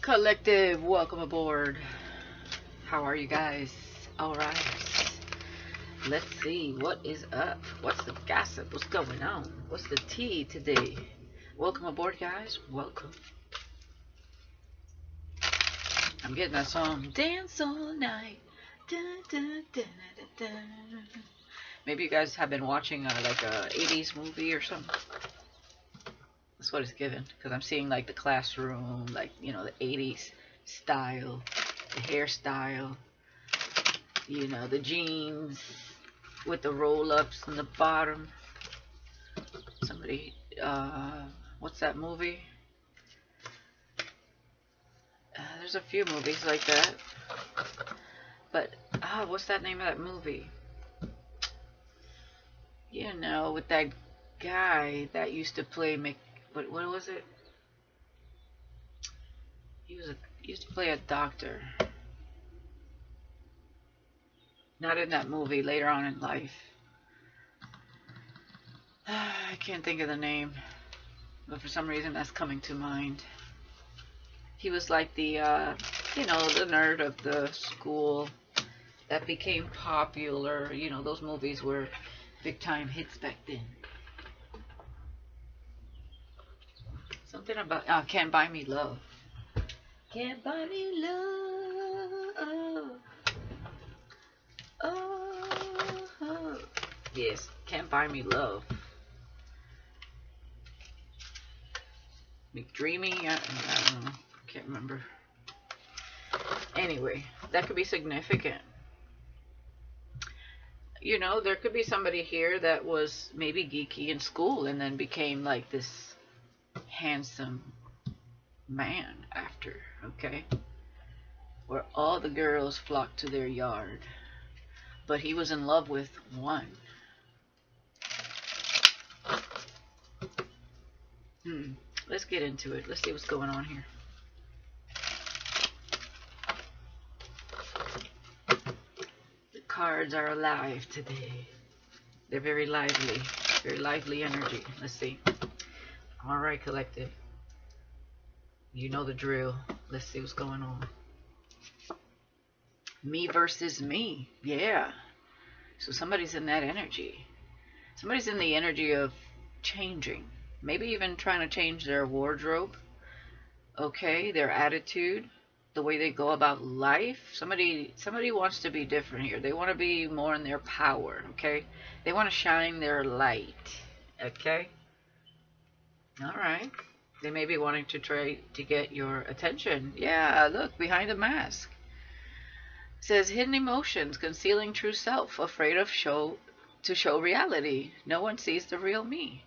Collective, welcome aboard. How are you guys? Alright. Let's see what is up. What's the gossip? What's going on? What's the tea today? Welcome aboard, guys. Welcome. I'm getting that song. Dance all night. Dun, dun, dun, dun, dun. Maybe you guys have been watching like a 80s movie or something. That's what it's given. Because I'm seeing like the classroom, like, you know, the 80s style, the hairstyle, you know, the jeans with the roll-ups in the bottom. Somebody, what's that movie? There's a few movies like that. But, what's that name of that movie? You know, with that guy that used to play what was it? He used to play a doctor. Not in that movie, later on in life. I can't think of the name, but for some reason that's coming to mind. He was like the, you know, the nerd of the school that became popular. You know, those movies were big time hits back then. Something about, Can't Buy Me Love. Can't buy me love. Oh. Yes, Can't Buy Me Love. McDreamy, I don't know. Can't remember. Anyway, that could be significant. You know, there could be somebody here that was maybe geeky in school and then became like this handsome man after, okay? Where all the girls flocked to their yard. But he was in love with one. Let's get into it. Let's see what's going on here. The cards are alive today. They're very lively energy. Let's see. Alright, collective. You know the drill. Let's see what's going on. Me versus me. Yeah. So somebody's in that energy. Somebody's in the energy of changing. Maybe even trying to change their wardrobe. Okay, their attitude, the way they go about life. Somebody wants to be different here. They want to be more in their power, okay? They want to shine their light, okay? All right. They may be wanting to try to get your attention. Yeah, look, behind the mask. It says hidden emotions, concealing true self, afraid of show reality. No one sees the real me.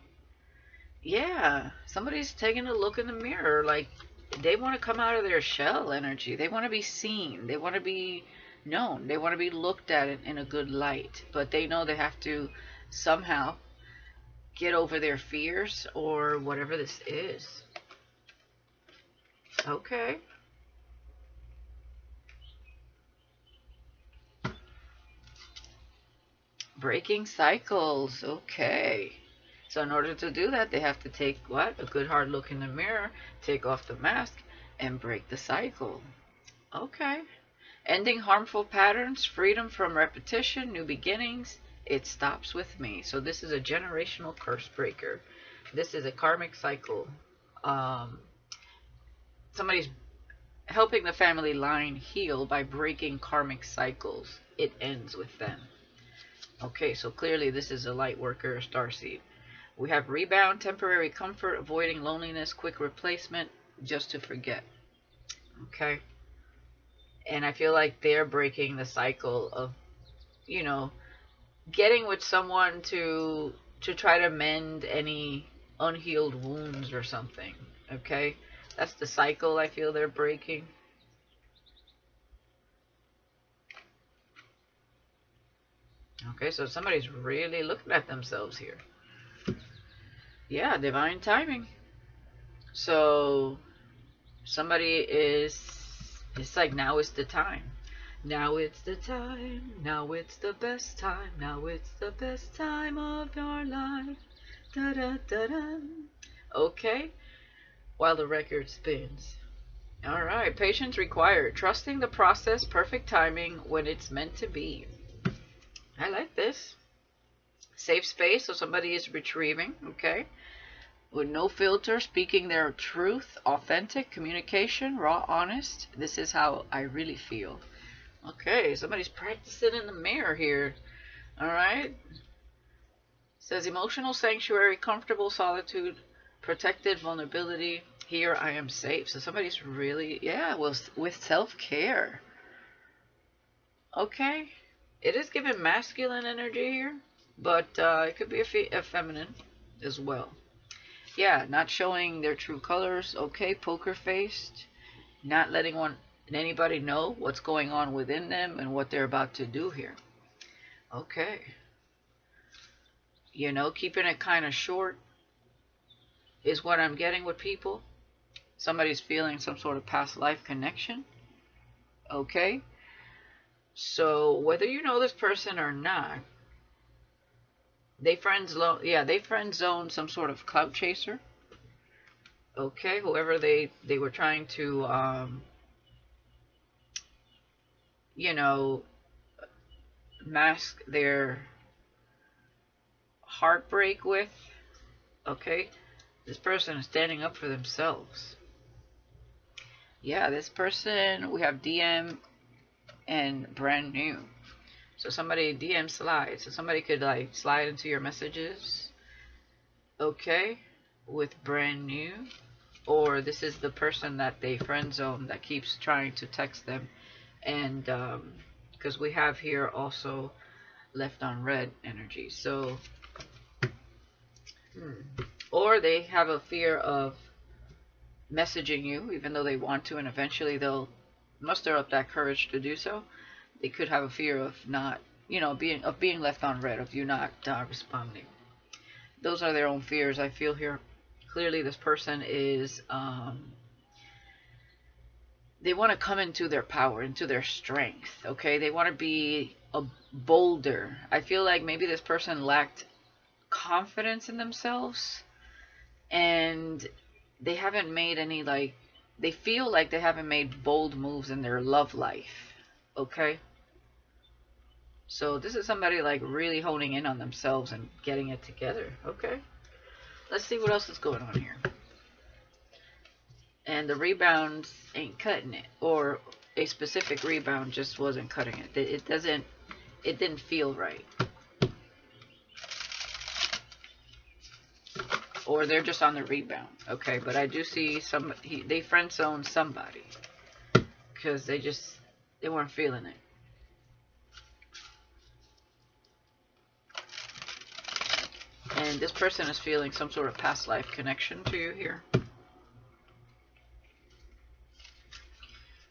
Yeah, somebody's taking a look in the mirror, like they want to come out of their shell energy. They want to be seen. They want to be known. They want to be looked at in a good light. But they know they have to somehow get over their fears or whatever this is. Okay. Breaking cycles. Okay. So in order to do that, they have to take what? A good hard look in the mirror, take off the mask, and break the cycle. Okay. Ending harmful patterns, freedom from repetition, new beginnings. It stops with me. So this is a generational curse breaker. This is a karmic cycle. Somebody's helping the family line heal by breaking karmic cycles. It ends with them. Okay, so clearly this is a light worker, starseed. We have rebound, temporary comfort, avoiding loneliness, quick replacement, just to forget. Okay? And I feel like they're breaking the cycle of, you know, getting with someone to try to mend any unhealed wounds or something. Okay? That's the cycle I feel they're breaking. Okay, so somebody's really looking at themselves here. Yeah, divine timing. So somebody is, it's like now is the time. Now it's the time. Now it's the best time. Now it's the best time of your life. Da da da da. Okay, while the record spins. All right, patience required. Trusting the process, perfect timing when it's meant to be. I like this. Safe space, so somebody is retrieving, okay? With no filter, speaking their truth, authentic communication, raw, honest. This is how I really feel. Okay, somebody's practicing in the mirror here. All right. Says emotional sanctuary, comfortable solitude, protected vulnerability. Here I am safe. So somebody's really, yeah, with self-care. Okay. It is giving masculine energy here, but it could be a feminine as well. Yeah, not showing their true colors. Okay, poker faced. Not letting anybody know what's going on within them and what they're about to do here. Okay. You know, keeping it kind of short is what I'm getting with people. Somebody's feeling some sort of past life connection. Okay. So whether you know this person or not, they friend zone some sort of clout chaser. Okay, whoever they were trying to you know, mask their heartbreak with. Okay, this person is standing up for themselves. Yeah, this person, we have DM and brand new. So somebody DM slide. So somebody could like slide into your messages. Okay, with brand new. Or this is the person that they friend zone that keeps trying to text them. And because we have here also left on red energy. So, or they have a fear of messaging you, even though they want to, and eventually they'll muster up that courage to do so. They could have a fear of not, being left on red, of you not responding. Those are their own fears. I feel here clearly this person is, they want to come into their power, into their strength. Okay, they want to be a bolder. I feel like maybe this person lacked confidence in themselves, and they haven't made any they feel like they haven't made bold moves in their love life. Okay, so this is somebody like really honing in on themselves and getting it together. Okay, let's see what else is going on here. And the rebounds ain't cutting it, or a specific rebound just wasn't cutting it. It didn't feel right. Or they're just on the rebound. Okay, but I do see they friend zoned somebody because they weren't feeling it. And this person is feeling some sort of past life connection to you here.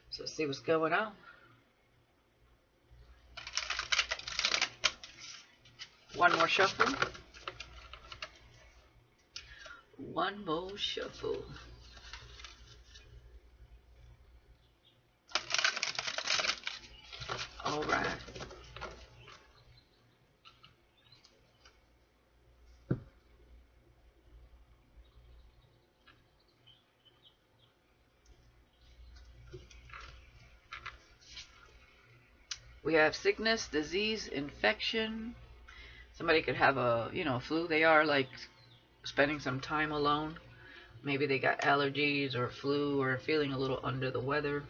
So let's see what's going on. One more shuffle. One more shuffle. All right. We have sickness, disease, infection. Somebody could have a, flu. They are like spending some time alone. Maybe they got allergies or flu or feeling a little under the weather.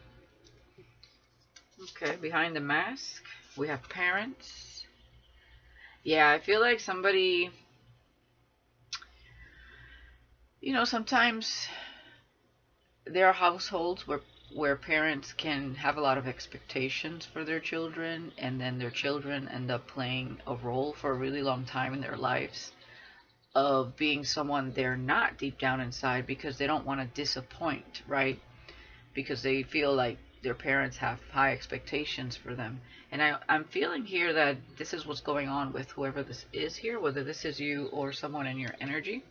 Okay, behind the mask, we have parents. Yeah, I feel like somebody, sometimes there are households where parents can have a lot of expectations for their children, and then their children end up playing a role for a really long time in their lives of being someone they're not deep down inside, because they don't want to disappoint, right? Because they feel like their parents have high expectations for them. And I'm feeling here that this is what's going on with whoever this is here, whether this is you or someone in your energy.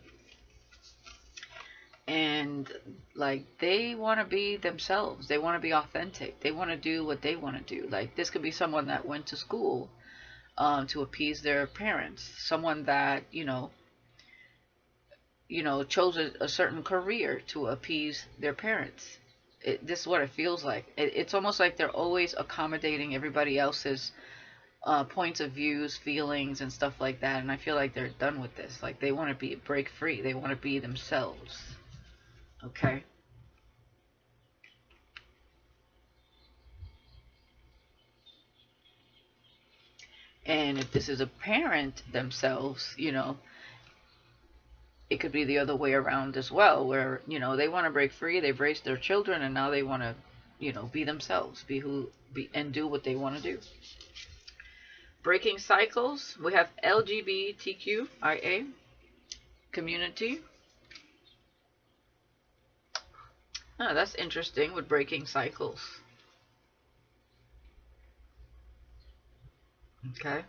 And like, they want to be themselves. They want to be authentic. They want to do what they want to do. Like, this could be someone that went to school to appease their parents. Someone that, chose a certain career to appease their parents. This is what it feels like. It's almost like they're always accommodating everybody else's points of views, feelings, and stuff like that. And I feel like they're done with this. Like they want to be break free. They want to be themselves. Okay. And if this is a parent themselves, it could be the other way around as well, where, they want to break free, they've raised their children, and now they want to, be themselves, and do what they want to do. Breaking cycles, we have LGBTQIA community. Oh, that's interesting with breaking cycles. Okay.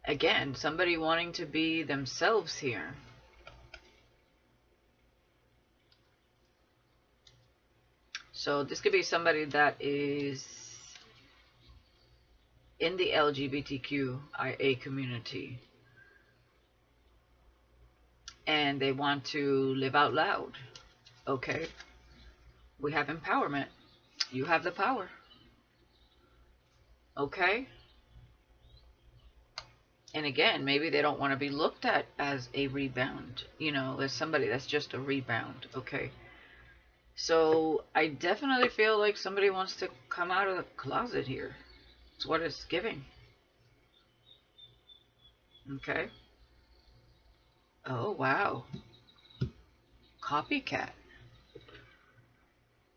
Again, somebody wanting to be themselves here. So this could be somebody that is in the LGBTQIA community, and they want to live out loud. Okay. We have empowerment. You have the power. Okay. And again, maybe they don't want to be looked at as a rebound, as somebody that's just a rebound. Okay. So I definitely feel like somebody wants to come out of the closet here. It's what it's giving. Okay. Oh, wow. Copycat.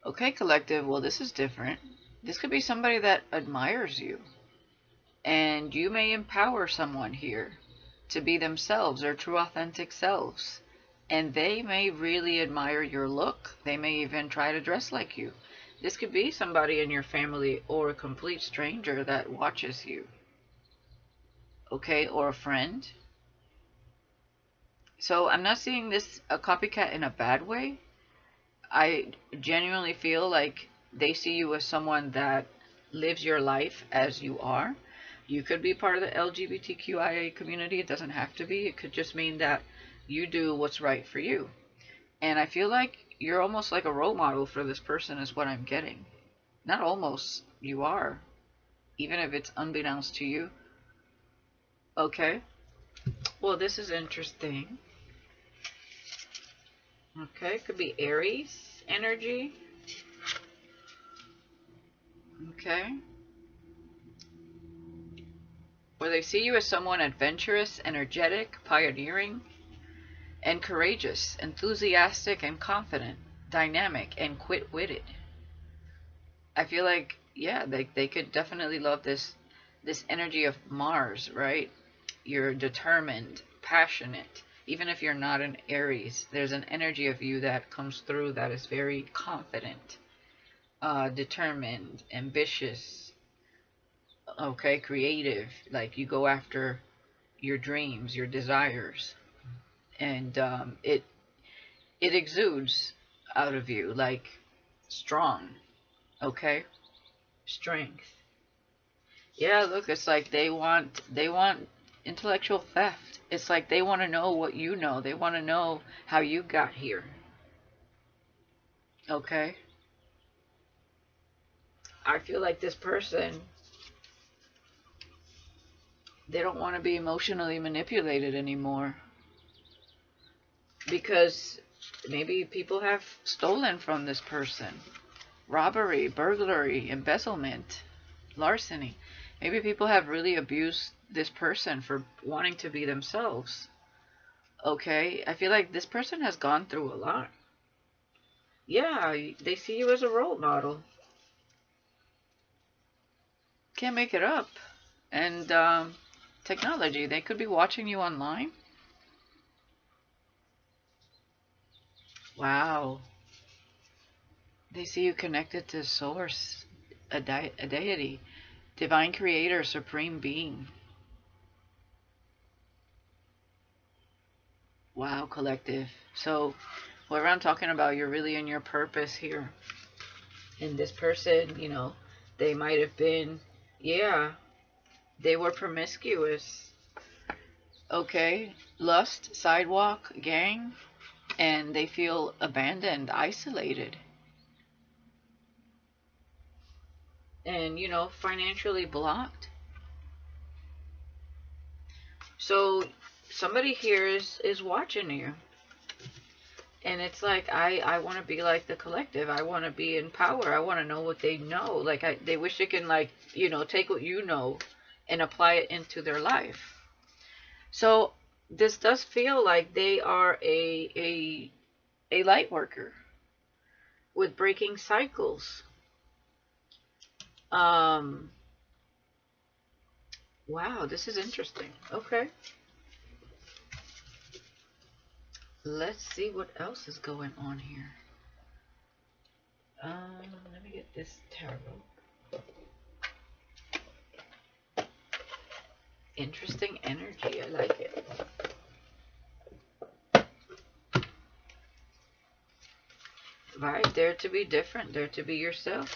Okay, collective. Well, this is different. This could be somebody that admires you. And you may empower someone here to be themselves, their true authentic selves. And they may really admire your look. They may even try to dress like you. This could be somebody in your family or a complete stranger that watches you. Okay, or a friend. So I'm not seeing this a copycat in a bad way. I genuinely feel like they see you as someone that lives your life as you are. You could be part of the LGBTQIA community. It doesn't have to be. It could just mean that you do what's right for you. And I feel like you're almost like a role model for this person is what I'm getting. Not almost, you are. Even if it's unbeknownst to you. Okay. Well, this is interesting. Okay, could be Aries energy. Okay. Where they see you as someone adventurous, energetic, pioneering, and courageous, enthusiastic and confident, dynamic and quick-witted. I feel like, yeah, they could definitely love this energy of Mars, right? You're determined, passionate. Even if you're not an Aries, there's an energy of you that comes through that is very confident, determined, ambitious, okay, creative. Like you go after your dreams, your desires, and it exudes out of you like strong, okay, strength. Yeah, look, it's like they want intellectual theft. It's like they want to know what you know. They want to know how you got here. Okay? I feel like this person, they don't want to be emotionally manipulated anymore. Because maybe people have stolen from this person. Robbery, burglary, embezzlement, larceny. Maybe people have really abused this person for wanting to be themselves. Okay? I feel like this person has gone through a lot. Yeah, they see you as a role model. Can't make it up. And technology, they could be watching you online. Wow. They see you connected to source, a deity, divine creator, supreme being. Wow, collective. So whatever I'm talking about, you're really in your purpose here. And this person, they might have been, yeah, they were promiscuous. Okay, lust, sidewalk, gang, and they feel abandoned, isolated, and, financially blocked. So somebody here is watching you. And it's like, I want to be like the collective. I want to be in power. I want to know what they know. Like, they wish they can, like, take what you know and apply it into their life. So this does feel like they are a light worker with breaking cycles. Wow, this is interesting. Okay. Let's see what else is going on here. Let me get this tarot. Interesting energy. I like it. Right, dare to be different. Dare to be yourself.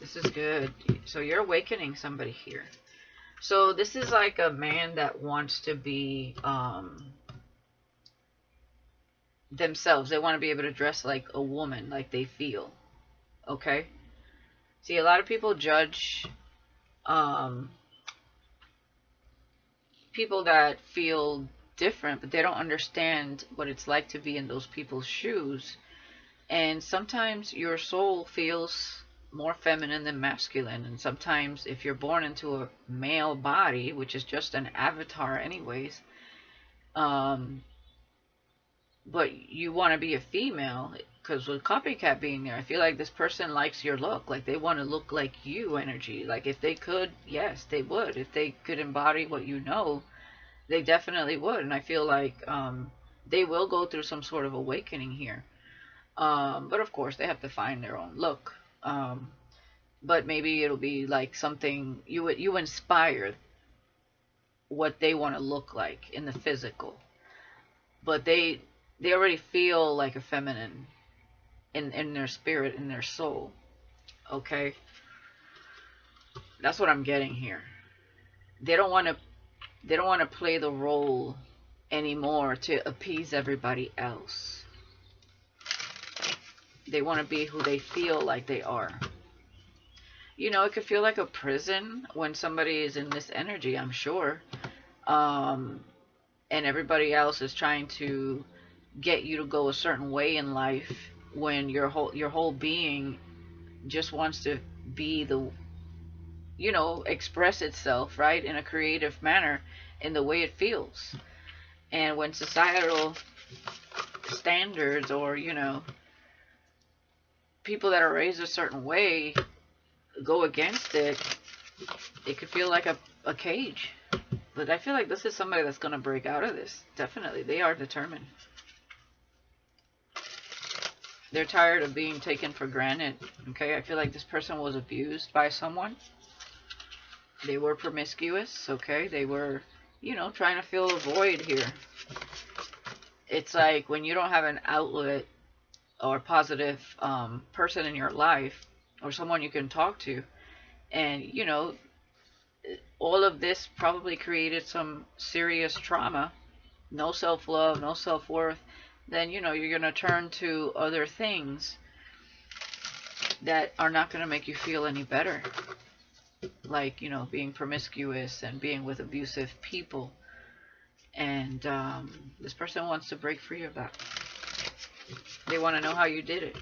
This is good. So you're awakening somebody here. So this is like a man that wants to be themselves. They want to be able to dress like a woman, like they feel. Okay? See, a lot of people judge people that feel different, but they don't understand what it's like to be in those people's shoes. And sometimes your soul feels more feminine than masculine, and sometimes if you're born into a male body, which is just an avatar anyways, but you want to be a female, because with copycat being there, I feel like this person likes your look. Like, they want to look like you energy. Like, if they could, yes, they would. If they could embody what you know, they definitely would. And I feel like they will go through some sort of awakening here. But of course, they have to find their own look. But maybe it'll be like something you inspire what they want to look like in the physical. But they already feel like a feminine in their spirit, in their soul. Okay? That's what I'm getting here. They don't want to play the role anymore to appease everybody else. They want to be who they feel like they are. It could feel like a prison when somebody is in this energy, I'm sure. And everybody else is trying to get you to go a certain way in life, when your whole being just wants to be express itself, right, in a creative manner, in the way it feels. And when societal standards, or people that are raised a certain way, go against it, it could feel like a cage. But I feel like this is somebody that's going to break out of this. Definitely. They are determined. They're tired of being taken for granted. Okay? I feel like this person was abused by someone. They were promiscuous. Okay? They were, trying to fill a void here. It's like when you don't have an outlet or a positive person in your life, or someone you can talk to, and all of this probably created some serious trauma, no self-love, no self-worth, then you're going to turn to other things that are not going to make you feel any better, like being promiscuous and being with abusive people. And this person wants to break free of that. They want to know how you did it.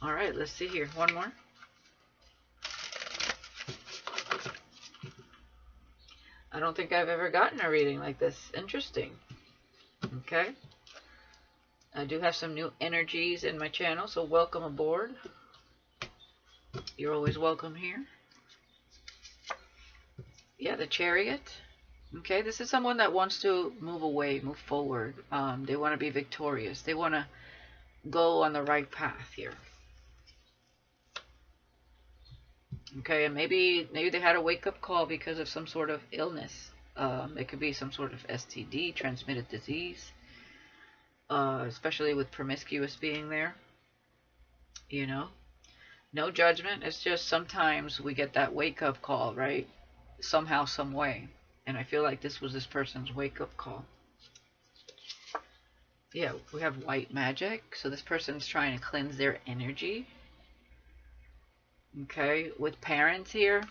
All right, let's see here. One more. I don't think I've ever gotten a reading like this. Interesting. Okay. I do have some new energies in my channel, so welcome aboard. You're always welcome here. Yeah, the Chariot. Okay, this is someone that wants to move away, move forward. They want to be victorious. They want to go on the right path here. Okay, and maybe they had a wake-up call because of some sort of illness. It could be some sort of STD, transmitted disease, especially with promiscuous being there. No judgment. It's just sometimes we get that wake-up call, right? Somehow, some way. And I feel like this was this person's wake-up call. Yeah, we have white magic. So this person's trying to cleanse their energy. Okay, with parents here,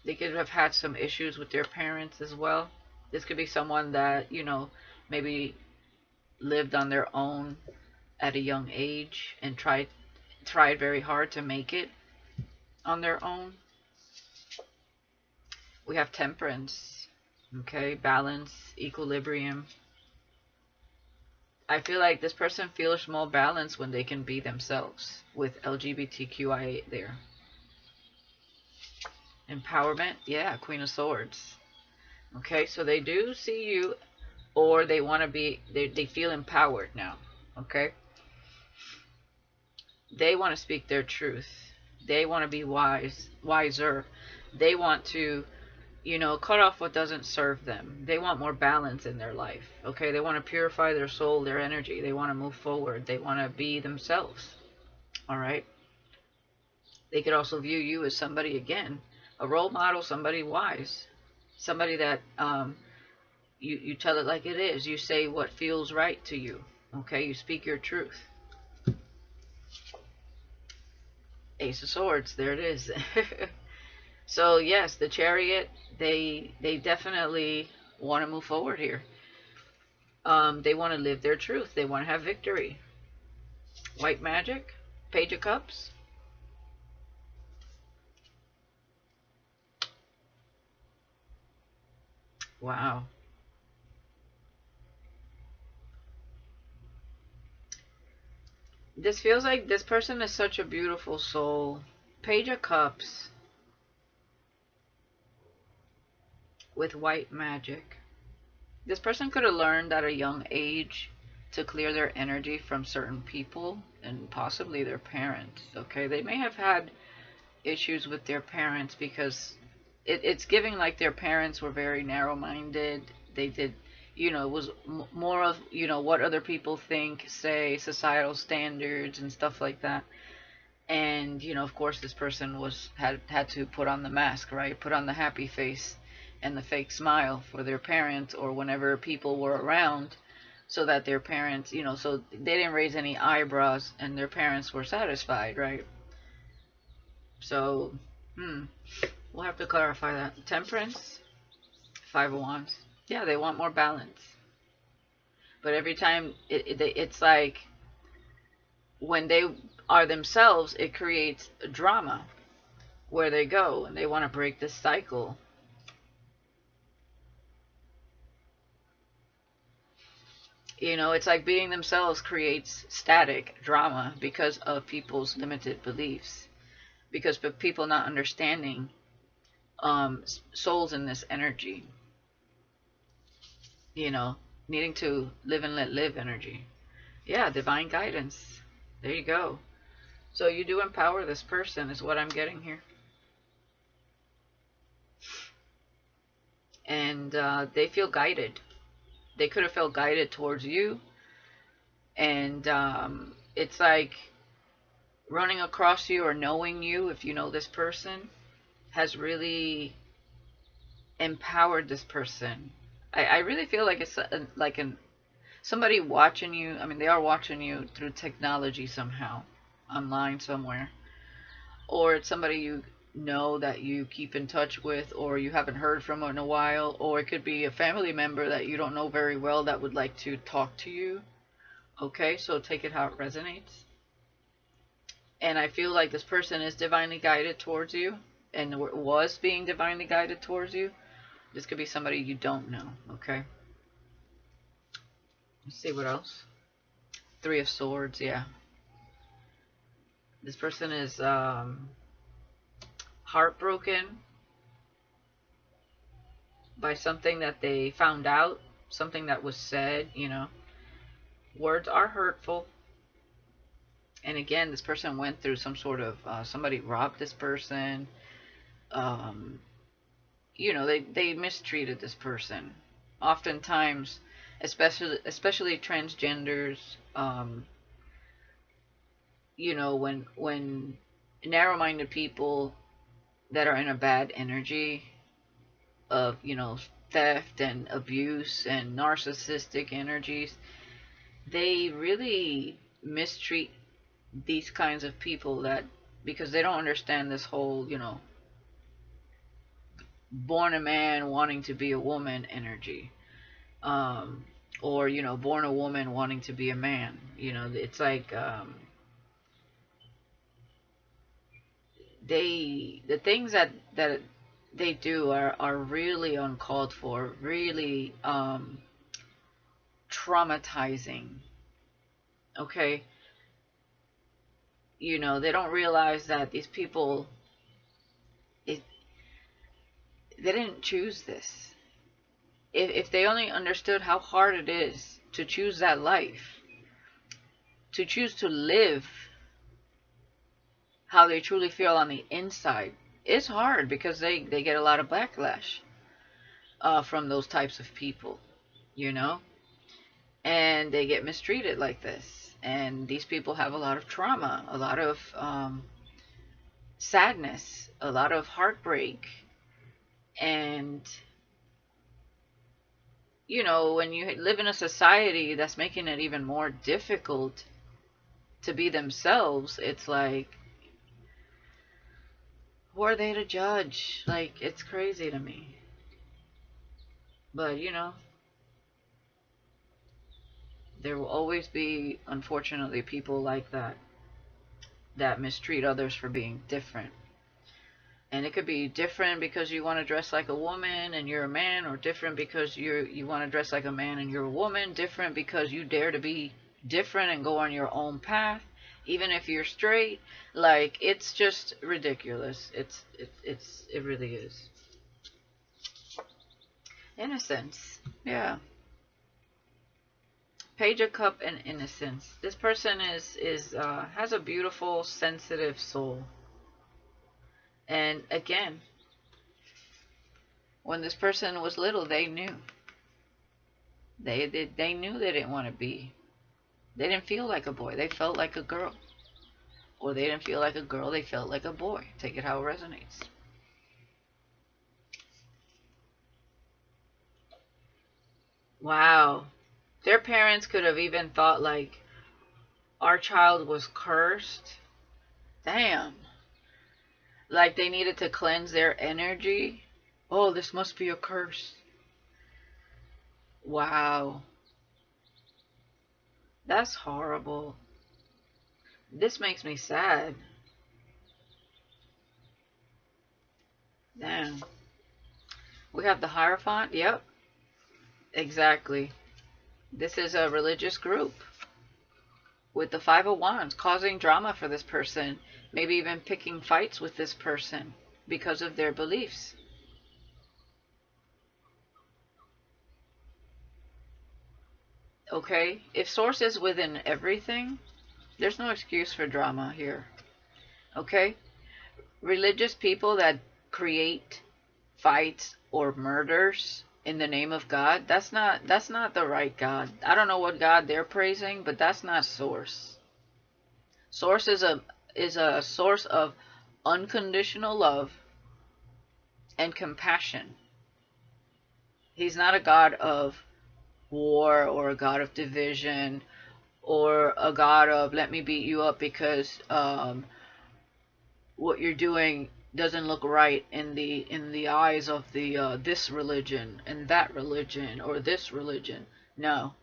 they could have had some issues with their parents as well. This could be someone that, maybe lived on their own at a young age and tried very hard to make it on their own. We have temperance, okay, balance, equilibrium. I feel like this person feels more balanced when they can be themselves with LGBTQIA there. Empowerment, yeah, Queen of Swords. Okay, so they do see you, or they want to be, they feel empowered now. Okay, they want to speak their truth. They want to be wiser. They want to, cut off what doesn't serve them. They want more balance in their life. Okay, they want to purify their soul, their energy. They want to move forward. They want to be themselves. All right. They could also view you as somebody, again, a role model, somebody wise, somebody that you tell it like it is. You say what feels right to you. Okay, you speak your truth. Ace of Swords, there it is. So yes, the Chariot, they definitely want to move forward here. They want to live their truth. They want to have victory. White magic, Page of Cups. Wow. This feels like this person is such a beautiful soul. Page of Cups with white magic. This person could have learned at a young age to clear their energy from certain people and possibly their parents. Okay, they may have had issues with their parents because it's giving like their parents were very narrow-minded. They did, it was more of, what other people think, say, societal standards and stuff like that. And, of course, this person had to put on the mask, right? Put on the happy face and the fake smile for their parents or whenever people were around, so that their parents, so they didn't raise any eyebrows and their parents were satisfied, right? So, we'll have to clarify that. Temperance, Five of Wands. Yeah, they want more balance. But every time it's like when they are themselves, it creates drama where they go and they want to break this cycle. It's like being themselves creates static drama because of people's limited beliefs. Because of people not understanding souls in this energy. Needing to live and let live energy. Yeah, divine guidance. There you go. So you do empower this person is what I'm getting here. And they feel guided. They could have felt guided towards you. And it's like running across you or knowing you, if you know this person, has really empowered this person. I really feel like it's like somebody watching you. I mean, they are watching you through technology somehow, online somewhere. Or it's somebody you know that you keep in touch with, or you haven't heard from in a while, or it could be a family member that you don't know very well that would like to talk to you. Okay, so take it how it resonates. And I feel like this person is divinely guided towards you and was being divinely guided towards you. This could be somebody you don't know. Okay, let's see what else. Three of Swords, yeah. This person is heartbroken by something that they found out, something that was said. Words are hurtful. And again, this person went through some sort of, somebody robbed this person. They mistreated this person. Oftentimes, especially transgenders, when narrow-minded people that are in a bad energy of, theft and abuse and narcissistic energies, they really mistreat these kinds of people, that because they don't understand this whole, born a man wanting to be a woman energy. Um, or, born a woman wanting to be a man. It's like, the things that they do are really uncalled for, really traumatizing. Okay, they don't realize that these people, it, they didn't choose this. If they only understood how hard it is to choose that life, to choose to live how they truly feel on the inside, it's hard, because they get a lot of backlash from those types of people, you know, and they get mistreated like this. And these people have a lot of trauma, a lot of sadness, a lot of heartbreak. And, when you live in a society that's making it even more difficult to be themselves, it's like, who are they to judge? Like, it's crazy to me. But, there will always be, unfortunately, people like that mistreat others for being different. And it could be different because you want to dress like a woman and you're a man, or different because you want to dress like a man and you're a woman, different because you dare to be different and go on your own path, even if you're straight. Like, it's just ridiculous. It really is. Innocence. Yeah. Page of Cup and innocence. This person is has a beautiful, sensitive soul. And again, when this person was little, they knew. They knew they didn't want to be. They didn't feel like a boy. They felt like a girl. Or they didn't feel like a girl. They felt like a boy. Take it how it resonates. Wow. Their parents could have even thought like, our child was cursed. Damn. Like they needed to cleanse their energy. Oh, this must be a curse. Wow. That's horrible. This makes me sad. Damn. We have the Hierophant. Yep. Exactly. This is a religious group with the Five of Wands, causing drama for this person. Maybe even picking fights with this person because of their beliefs. Okay? If source is within everything, there's no excuse for drama here. Okay? Religious people that create fights or murders in the name of God, that's not the right God. I don't know what God they're praising, but that's not source. Source is a source of unconditional love and compassion. He's not a God of war, or a God of division, or a God of let me beat you up because what you're doing doesn't look right in the eyes of the this religion and that religion or this religion. No.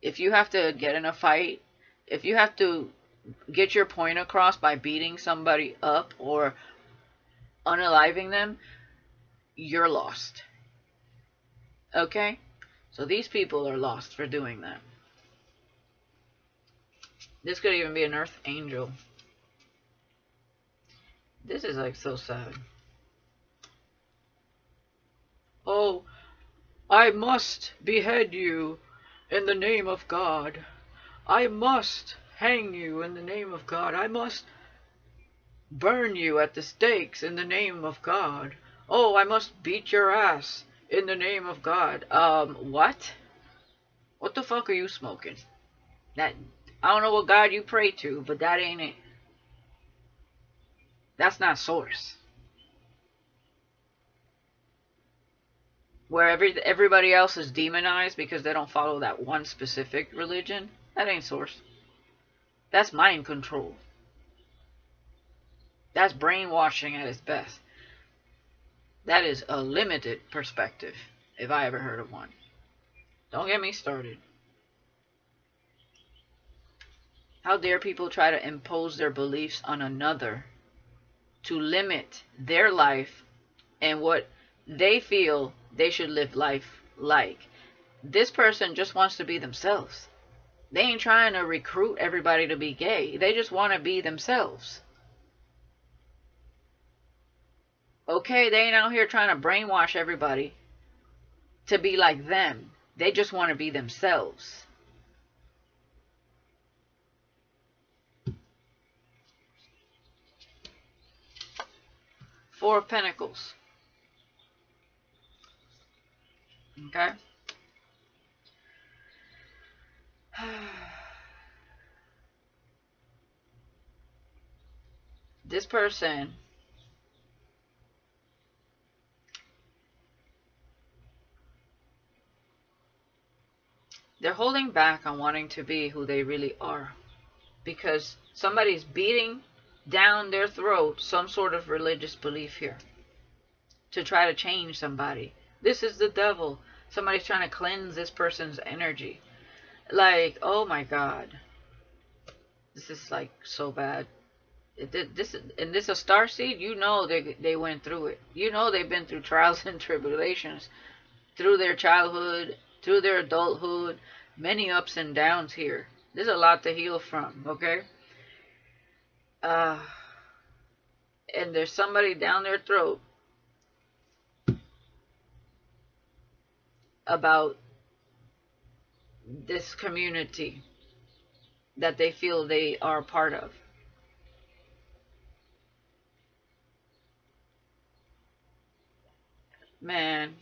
If you have to get in a fight, if you have to get your point across by beating somebody up or unaliving them, you're lost. Okay? So these people are lost for doing that. This could even be an earth angel. This is like so sad. Oh, I must behead you in the name of God. I must hang you in the name of God. I must burn you at the stakes in the name of God. Oh, I must beat your ass in the name of God. What? What the fuck are you smoking? That, I don't know what God you pray to, but that ain't it. That's not source. where everybody else is demonized because they don't follow that one specific religion. That ain't source. That's mind control. That's brainwashing at its best. That is a limited perspective, if I ever heard of one. Don't get me started. How dare people try to impose their beliefs on another to limit their life and what they feel they should live life like. This person just wants to be themselves. They ain't trying to recruit everybody to be gay. They just want to be themselves. Okay, they ain't out here trying to brainwash everybody to be like them. They just want to be themselves. Four of Pentacles. Okay? This person they're holding back on wanting to be who they really are because somebody's beating down their throat some sort of religious belief here to try to change somebody. This is the devil. Somebody's trying to cleanse this person's energy. Like, oh my God. This is like so bad. This a starseed, you know they went through it. You know they've been through trials and tribulations through their childhood, through their adulthood, many ups and downs here. There's a lot to heal from, okay? And there's somebody down their throat about this community that they feel they are a part of. Man,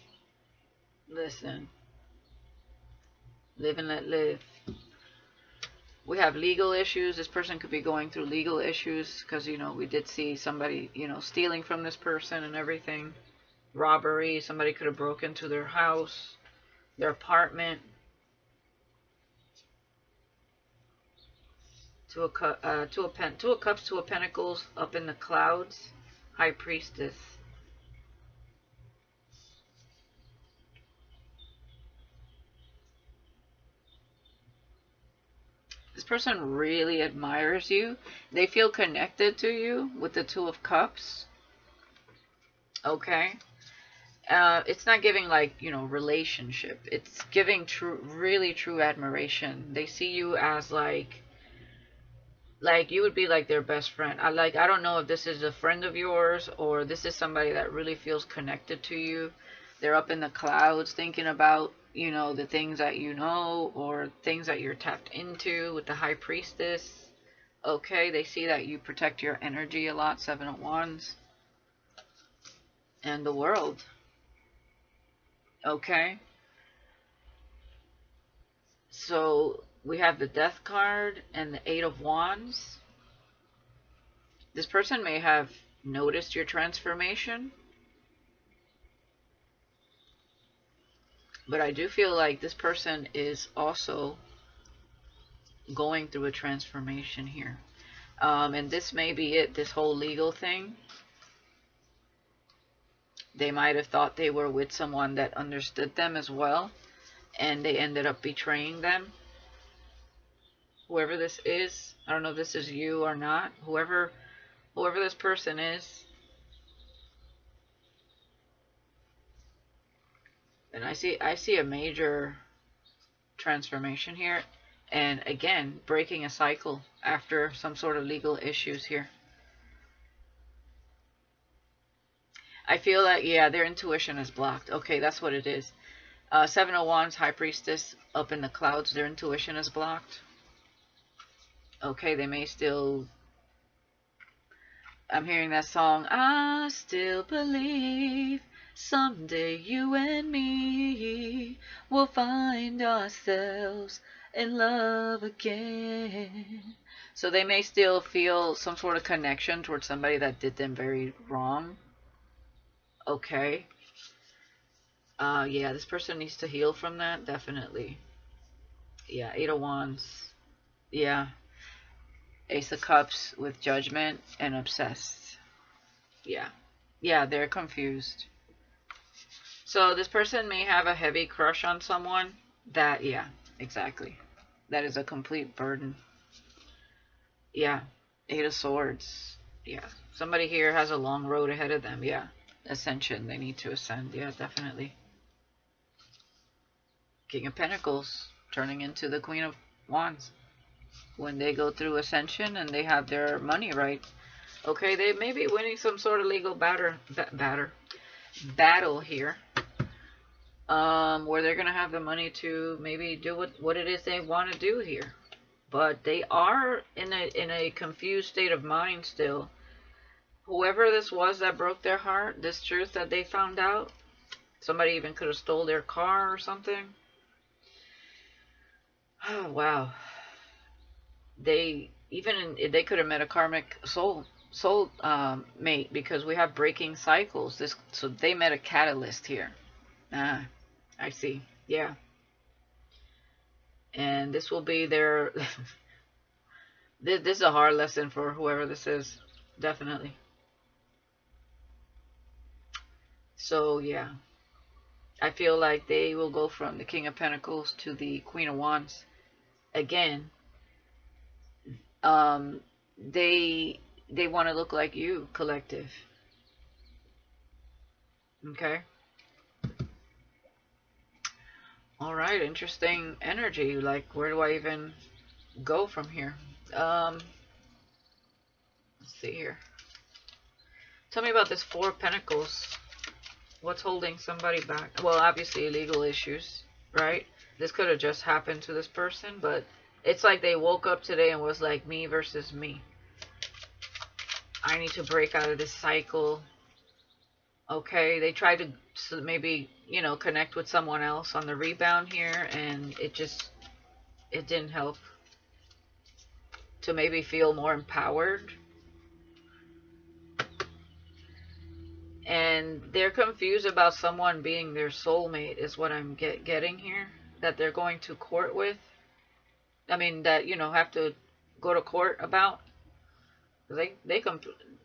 listen. Live and let live. We have legal issues. This person could be going through legal issues because, you know, we did see somebody, you know, stealing from this person and everything. Robbery. Somebody could have broken into their house, their apartment. Two of Cups, Two of Pentacles up in the clouds. High Priestess. This person really admires you. They feel connected to you with the Two of Cups. Okay. It's not giving like, you know, relationship. It's giving really true admiration. They see you as like you would be like their best friend. I don't know if this is a friend of yours or this is somebody that really feels connected to you. They're up in the clouds thinking about, you know, the things that you know or things that you're tapped into with the High Priestess. Okay, they see that you protect your energy a lot. Seven of Wands. And the World. Okay. So we have the Death card and the Eight of Wands. This person may have noticed your transformation. But I do feel like this person is also going through a transformation here. And this may be it, this whole legal thing. They might have thought they were with someone that understood them as well, and they ended up betraying them. Whoever this is, I don't know if this is you or not. Whoever this person is. And I see a major transformation here. And again, breaking a cycle after some sort of legal issues here. I feel like, yeah, their intuition is blocked. Okay, that's what it is. Seven of Wands, High Priestess, up in the clouds. Their intuition is blocked. Okay, they may still... I'm hearing that song. I still believe someday you and me will find ourselves in love again. So they may still feel some sort of connection towards somebody that did them very wrong. Okay. Yeah, this person needs to heal from that, definitely. Yeah, Eight of Wands. Yeah, Ace of Cups with Judgment and Obsessed. Yeah. Yeah, they're confused. So this person may have a heavy crush on someone. That, yeah, exactly. That is a complete burden. Yeah. Eight of Swords. Yeah. Somebody here has a long road ahead of them. Yeah. Ascension. They need to ascend. Yeah, definitely. King of Pentacles turning into the Queen of Wands. When they go through ascension and they have their money right. Okay, they may be winning some sort of legal battle here. Where they're gonna have the money to maybe do what it is they want to do here. But they are in a confused state of mind still. Whoever this was that broke their heart, this truth that they found out, somebody even could have stole their car or something. Oh wow. They could have met a karmic soul mate, because we have breaking cycles. So they met a catalyst here. Ah, I see. Yeah. And this will be their this is a hard lesson for whoever this is, definitely. So yeah, I feel like they will go from the King of Pentacles to the Queen of Wands again. um they want to look like you, collective. Okay. All right, interesting energy. Like, where do I even go from here? Let's see here. Tell me about this Four of Pentacles. What's holding somebody back? Well, obviously legal issues, right? This could have just happened to this person, but it's like they woke up today and was like, me versus me. I need to break out of this cycle. Okay, they tried to maybe, connect with someone else on the rebound here, and it didn't help to maybe feel more empowered. And they're confused about someone being their soulmate is what I'm getting here, that they're going to court with. I mean, that, have to go to court about.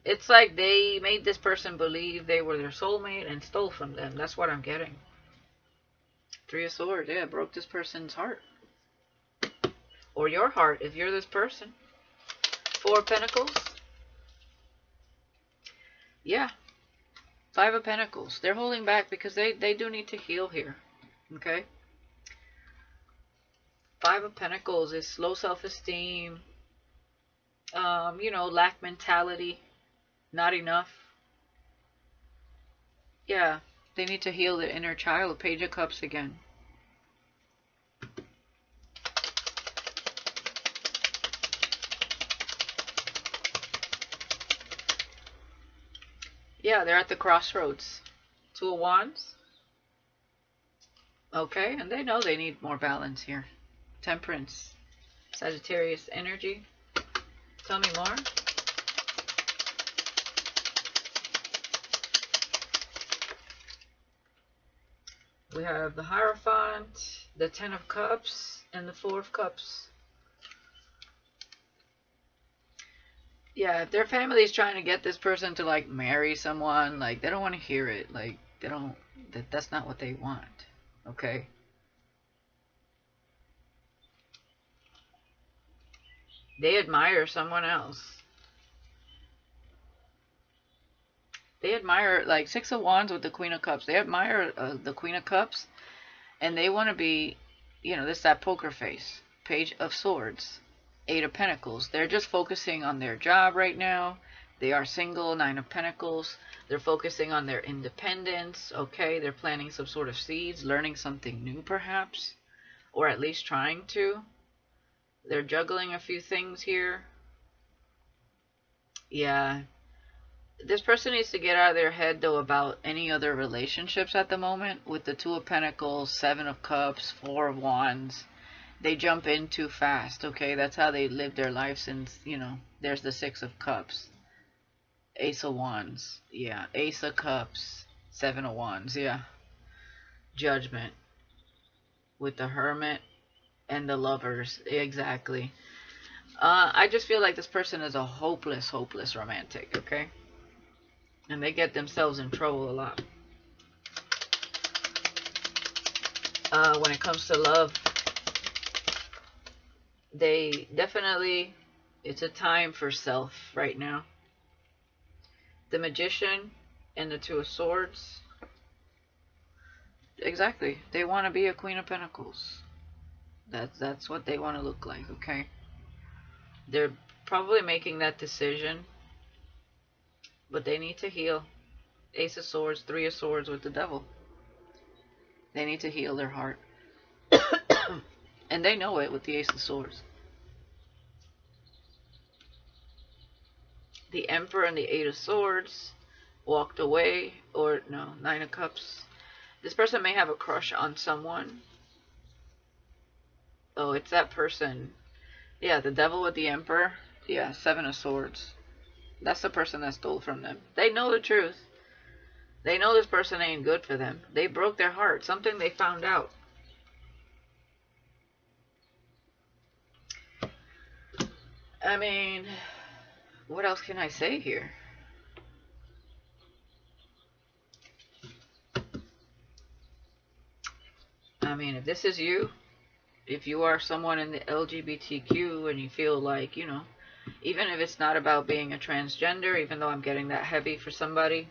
It's like they made this person believe they were their soulmate and stole from them. That's what I'm getting. Three of Swords, yeah, broke this person's heart. Or your heart, if you're this person. Four of Pentacles. Yeah. Five of Pentacles. They're holding back because they do need to heal here. Okay? Five of Pentacles is low self-esteem. Lack mentality. Not enough. Yeah. They need to heal the inner child. Page of Cups again. Yeah, they're at the crossroads. Two of Wands. Okay, and they know they need more balance here. Temperance. Sagittarius energy. Tell me more. We have the Hierophant, the Ten of Cups, and the Four of Cups. Yeah, if their family is trying to get this person to like marry someone, like they don't want to hear it. Like they don't. That's not what they want. Okay. They admire someone else. They admire, like, Six of Wands with the Queen of Cups. They admire the Queen of Cups, and they want to be, this that poker face. Page of Swords. Eight of Pentacles. They're just focusing on their job right now. They are single. Nine of Pentacles. They're focusing on their independence. Okay, they're planting some sort of seeds, learning something new perhaps, or at least trying to. They're juggling a few things here. Yeah. This person needs to get out of their head, though, about any other relationships at the moment. With the Two of Pentacles, Seven of Cups, Four of Wands. They jump in too fast, okay? That's how they live their life since, there's the Six of Cups. Ace of Wands, yeah. Ace of Cups, Seven of Wands, yeah. Judgment with the Hermit and the Lovers. Exactly. I just feel like this person is a hopeless, hopeless romantic, okay? And they get themselves in trouble a lot. When it comes to love, they definitely, it's a time for self right now. The Magician and the Two of Swords. Exactly. They want to be a Queen of Pentacles. That's what they want to look like, okay? They're probably making that decision, but they need to heal. Ace of Swords, Three of Swords with the Devil. They need to heal their heart. And they know it with the Ace of Swords. The Emperor and the Eight of Swords walked away, or no, Nine of Cups. This person may have a crush on someone. Oh, it's that person. Yeah, the Devil with the Emperor. Yeah, Seven of Swords. That's the person that stole from them. They know the truth. They know this person ain't good for them. They broke their heart. Something they found out. I mean, what else can I say here? I mean, if this is you, if you are someone in the LGBTQ and you feel like, you know, even if it's not about being a transgender, even though I'm getting that heavy for somebody,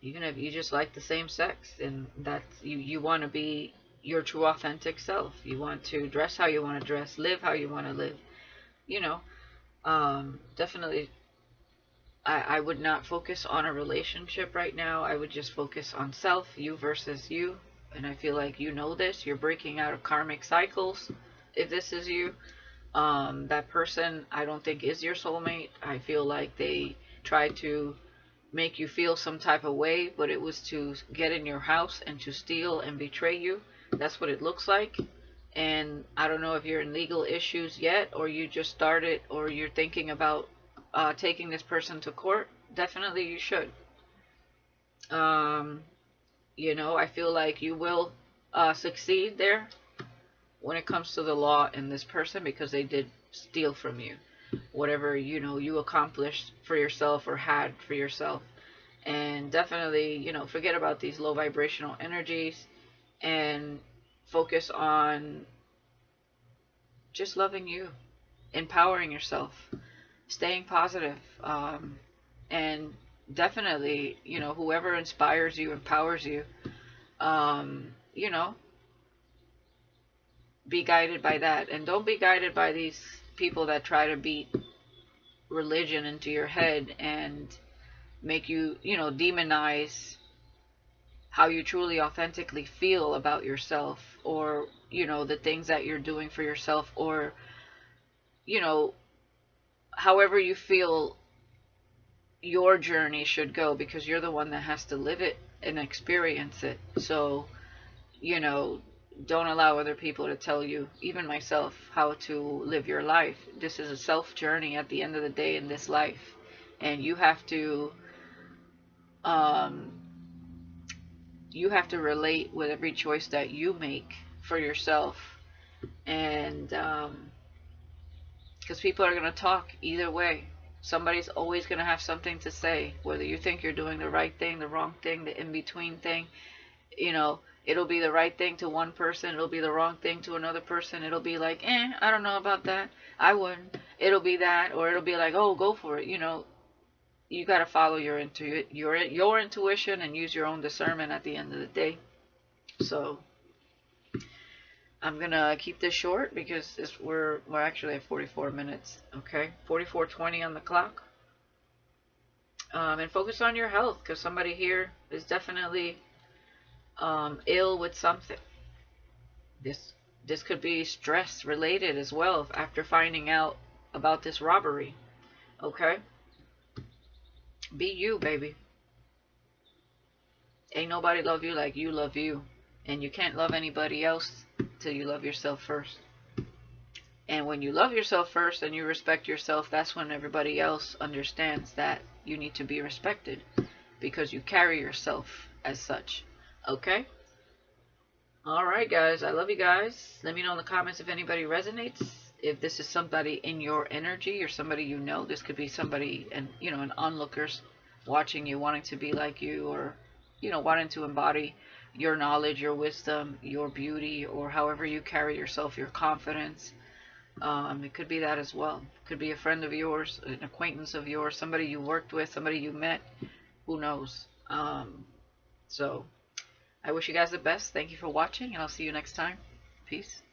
even if you just like the same sex and that's you want to be your true authentic self, you want to dress how you want to dress, live how you want to live, you know, definitely I would not focus on a relationship right now. I would just focus on self, you versus you. And I feel like you know this. You're breaking out of karmic cycles. If this is you, that person I don't think is your soulmate. I feel like they tried to make you feel some type of way, but it was to get in your house and to steal and betray you. That's what it looks like. And I don't know if you're in legal issues yet, or you just started, or you're thinking about taking this person to court. Definitely you should. You know, I feel like you will succeed there when it comes to the law in this person, because they did steal from you whatever, you know, you accomplished for yourself or had for yourself. And definitely, you know, forget about these low vibrational energies and focus on just loving you, empowering yourself, staying positive, and definitely, you know, whoever inspires you, empowers you, you know, be guided by that. And don't be guided by these people that try to beat religion into your head and make you, you know, demonize how you truly authentically feel about yourself, or, you know, the things that you're doing for yourself, or, you know, however you feel your journey should go, because you're the one that has to live it and experience it. So, you know, don't allow other people to tell you, even myself, how to live your life. This is a self journey at the end of the day in this life, and you have to relate with every choice that you make for yourself. And because people are going to talk either way. Somebody's always going to have something to say, whether you think you're doing the right thing, the wrong thing, the in-between thing. You know, it'll be the right thing to one person, it'll be the wrong thing to another person. It'll be like, I don't know about that, I wouldn't. It'll be that, or it'll be like, oh, go for it. You know, you got to follow your intuition and use your own discernment at the end of the day. So I'm gonna keep this short because we're actually at 44 minutes. Okay, 44:20 on the clock. And focus on your health, because somebody here is definitely ill with something. This could be stress related as well after finding out about this robbery. Okay, be you, baby. Ain't nobody love you like you love you, and you can't love anybody else till you love yourself first. And when you love yourself first and you respect yourself, that's when everybody else understands that you need to be respected, because you carry yourself as such. Okay? Alright, guys. I love you guys. Let me know in the comments if anybody resonates. If this is somebody in your energy or somebody you know. This could be somebody, and an onlookers watching you, wanting to be like you, or, wanting to embody your knowledge, your wisdom, your beauty, or however you carry yourself, your confidence. It could be that as well. It could be a friend of yours, an acquaintance of yours, somebody you worked with, somebody you met. Who knows? So I wish you guys the best. Thank you for watching, and I'll see you next time. Peace.